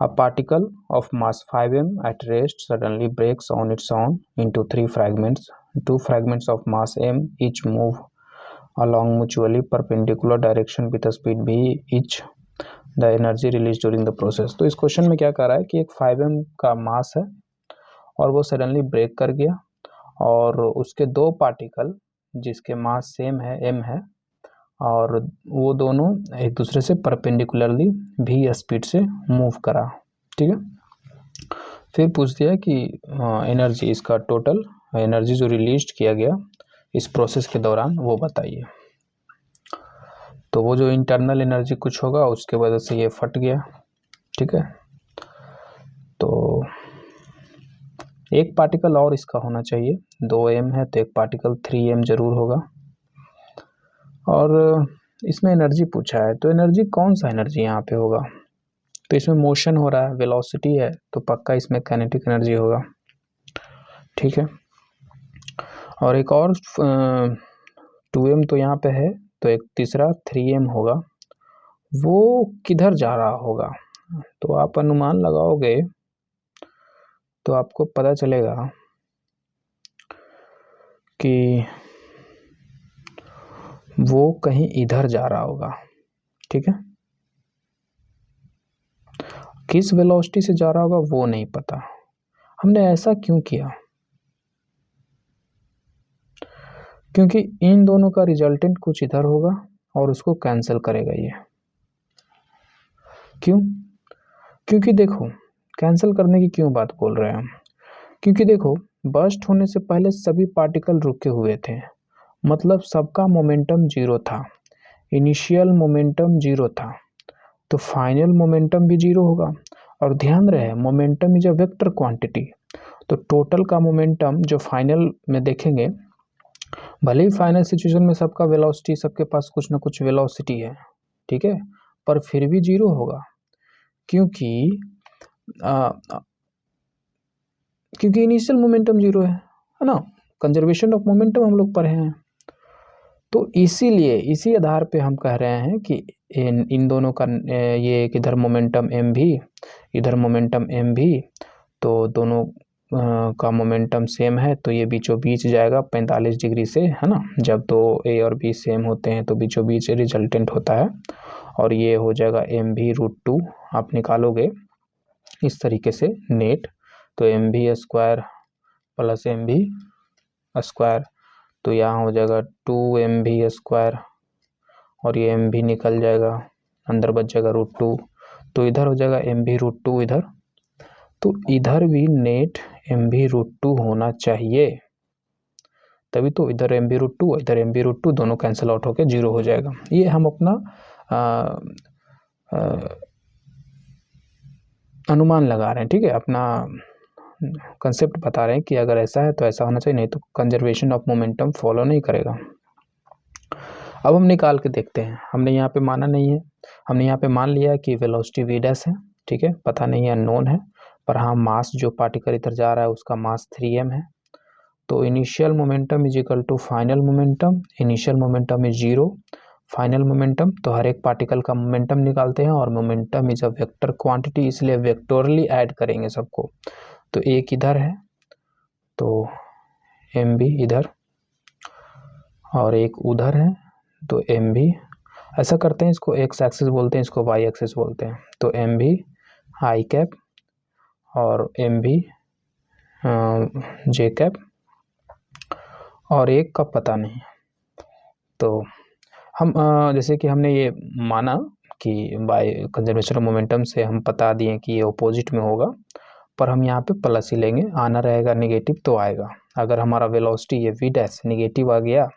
A particle of mass 5m at rest suddenly breaks on its own into 3 fragments. 2 fragments of mass m each move along mutually perpendicular direction with a speed v each. The energy released during the process. तो इस question में क्या कह रहा है कि एक 5m का मास है और वो सडनली ब्रेक कर गया और उसके दो पार्टिकल जिसके मास सेम है m है और वो दोनों एक दूसरे से परपेंडिकुलरली भी स्पीड से मूव करा। ठीक है, फिर पूछ दिया कि एनर्जी, इसका टोटल एनर्जी जो रिलीज किया गया इस प्रोसेस के दौरान वो बताइए। तो वो जो इंटरनल एनर्जी कुछ होगा उसके वजह से ये फट गया। ठीक है, तो एक पार्टिकल और इसका होना चाहिए, 2m है तो एक पार्टिकल 3m जरूर होगा। और इसमें एनर्जी पूछा है तो एनर्जी कौन सा एनर्जी यहाँ पे होगा, तो इसमें मोशन हो रहा है, वेलोसिटी है तो पक्का इसमें काइनेटिक एनर्जी होगा। ठीक है, और एक और 2m तो यहाँ पे है तो एक तीसरा 3m होगा, वो किधर जा रहा होगा। तो आप अनुमान लगाओगे तो आपको पता चलेगा कि वो कहीं इधर जा रहा होगा। ठीक है, किस वेलोसिटी से जा रहा होगा वो नहीं पता। हमने ऐसा क्यों किया, क्योंकि इन दोनों का रिजल्टेंट कुछ इधर होगा और उसको कैंसिल करेगा ये। क्यों, क्योंकि देखो कैंसिल करने की क्यों बात बोल रहे हैं हम, क्योंकि देखो बर्स्ट होने से पहले सभी पार्टिकल रुके हुए थे, मतलब सबका मोमेंटम जीरो था, इनिशियल मोमेंटम जीरो था, तो फाइनल मोमेंटम भी जीरो होगा। और ध्यान रहे momentum is a vector quantity, तो टोटल का मोमेंटम जो फाइनल में देखेंगे, भले ही फाइनल सिचुएशन में सबका वेलोसिटी, सबके पास कुछ ना कुछ वेलोसिटी है, ठीक है, पर फिर भी जीरो होगा, क्योंकि इनिशियल मोमेंटम जीरो है ना, कंजर्वेशन ऑफ मोमेंटम हम लोग पढ़े हैं। तो इसीलिए इसी आधार पे हम कह रहे हैं कि इन दोनों का ये एक इधर मोमेंटम m भी, इधर मोमेंटम m भी, तो दोनों का मोमेंटम सेम है, तो ये बीचों बीच जाएगा 45 डिग्री से, है ना। जब तो a और b सेम होते हैं तो बीचों बीच रिजल्टेंट होता है, और ये हो जाएगा mv√2। आप निकालोगे इस तरीके से नेट, तो mv² प्लस mv², तो यहाँ हो जाएगा 2mv² और ये mv निकल जाएगा, अंदर बच जाएगा √2, तो इधर हो जाएगा mv√2 इधर, तो इधर भी नेट mv√2 होना चाहिए, तभी तो इधर mv√2 इधर mv√2 दोनों कैंसिल आउट होकर जीरो हो जाएगा। ये हम अपना अनुमान लगा रहे हैं, ठीक है, अपना कंसेप्ट बता रहे हैं कि अगर ऐसा है तो ऐसा होना चाहिए, नहीं तो कंजर्वेशन ऑफ मोमेंटम फॉलो नहीं करेगा। अब हम निकाल के देखते हैं, हमने यहाँ पे माना नहीं है, हमने यहाँ पे मान लिया कि वेलोसिटी v' है, ठीक है, पता नहीं है, अननोन है, पर हाँ मास जो पार्टिकल इधर जा रहा है उसका मास 3m है, तो initial momentum is equal to final momentum, initial momentum is zero, final momentum, तो हर एक पार्टिकल का मोमेंटम निकालते हैं, और momentum is a vector quantity, इसलिए वेक्टोरली ऐड करेंगे सबको, तो एक इधर है तो mv इधर और एक उधर है तो mv, ऐसा करते हैं, इसको x एक्सिस बोलते हैं, इसको y एक्सिस बोलते हैं, तो mv i कैप और mv j कैप, और एक का पता नहीं। तो हम जैसे कि हमने ये माना कि बाय कंजर्वेशन ऑफ मोमेंटम से हम बता दिए कि ये अपोजिट में होगा, पर हम यहाँ पे प्लस ही लेंगे, आना रहेगा नेगेटिव तो आएगा। अगर हमारा वेलोसिटी ये v' नेगेटिव आ गया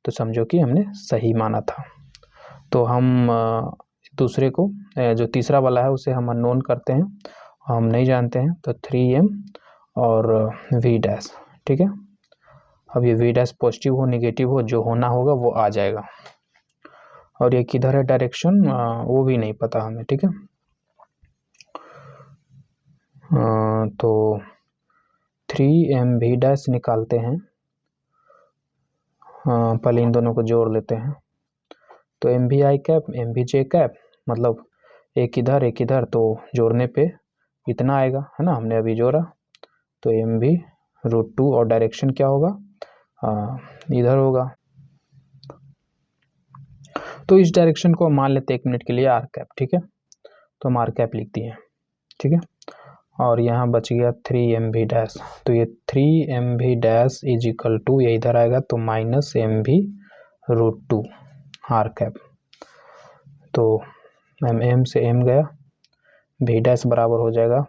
तो समझो कि हमने सही माना था। तो हम दूसरे को जो तीसरा वाला है उसे हम अननोन करते हैं, हम नहीं जानते हैं, तो 3m और v', ठीक है। अब ये v' पॉजिटिव हो नेगेटिव हो, जो होना होगा वो आ जाएगा, और ये किधर है डायरेक्शन वो भी नहीं पता हमें, ठीक है। तो 3mv' निकालते हैं, पहले इन दोनों को जोड़ लेते हैं, तो mv i cap mv j cap, मतलब एक इधर, तो जोड़ने पे इतना आएगा, है ना, हमने अभी जोड़ा, तो mv√2 और डायरेक्शन क्या होगा, इधर होगा। तो इस डायरेक्शन को मान लेते हैं 1 मिनट के लिए आर कैप, ठीक है, तो हम आर कैप लिख दिए, ठीक है। और यहाँ बच गया 3mv डैश, तो ये 3mv dash is equal to, ये इधर आएगा तो -mv√2 आर कैप, तो m से m गया, v डैश बराबर हो जाएगा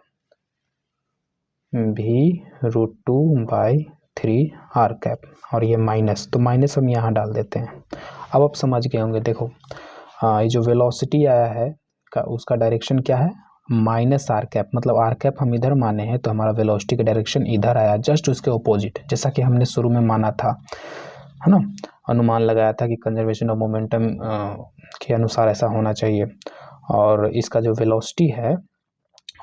v√2/3 आर कैप, और ये माइनस, तो माइनस हम यहाँ डाल देते हैं। अब आप समझ गए होंगे, देखो ये जो वेलोसिटी आया है उसका डायरेक्शन क्या है, माइनस आर कैप, मतलब आर कैप हम इधर माने हैं तो हमारा वेलोसिटी का डायरेक्शन इधर आया, जस्ट उसके ऑपोजिट, जैसा कि हमने शुरू में माना था, है ना, अनुमान लगाया था कि कंजर्वेशन ऑफ मोमेंटम के अनुसार ऐसा होना चाहिए। और इसका जो वेलोसिटी है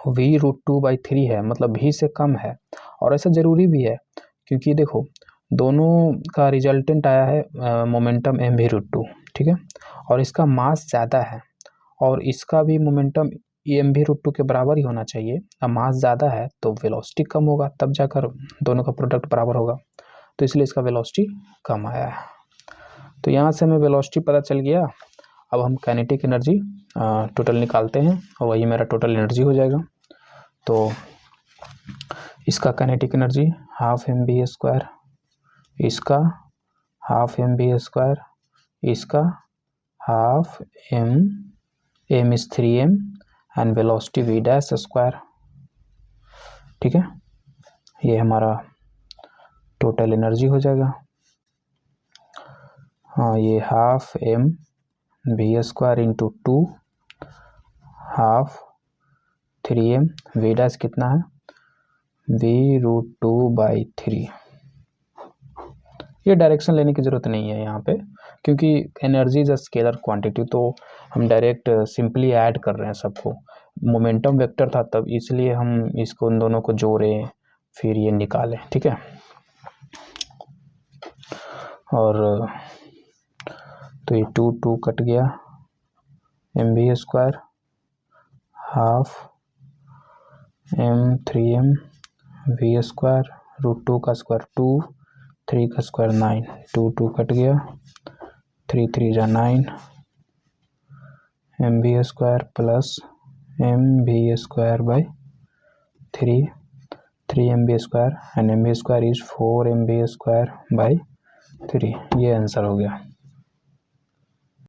v√2/3 है, मतलब v से कम है, और ऐसा ज़रूरी भी है क्योंकि देखो दोनों का रिजल्टेंट आया है मोमेंटम mv√2, ठीक है, और इसका मास ज़्यादा है और इसका भी मोमेंटम mv√2 के बराबर ही होना चाहिए। अब मास ज़्यादा है तो वेलोसिटी कम होगा, तब जाकर दोनों का प्रोडक्ट बराबर होगा, तो इसलिए इसका वेलोसिटी कम आया है। तो यहाँ से हमें वेलोसिटी पता चल गया। अब हम काइनेटिक एनर्जी टोटल निकालते हैं और वही मेरा टोटल एनर्जी हो जाएगा। तो इसका काइनेटिक एनर्जी 12 mv², इसका 12 mv², इसका 12 m is 3m and velocity v dash square, ठीक है, ये हमारा टोटल एनर्जी हो जाएगा। हाँ, ये 12 mv² into 2 12 3m, v dash कितना है v√2/3। ये डायरेक्शन लेने की ज़रूरत नहीं है यहाँ पे, क्योंकि energy is a scalar quantity, तो हम डायरेक्ट सिंपली ऐड कर रहे हैं सबको। मोमेंटम वेक्टर था तब, इसलिए हम इसको उन दोनों को जोड़ें फिर ये निकालें, ठीक है। और तो ये 2 कट गया, mv² 12 m 3m v² √2 का स्क्वायर 2, 3 का स्क्वायर 9, 2 कट गया, 3 3 जा 9 mv² plus mv²/3, 3mv² and mv² is 4mv²/3, ये आंसर हो गया।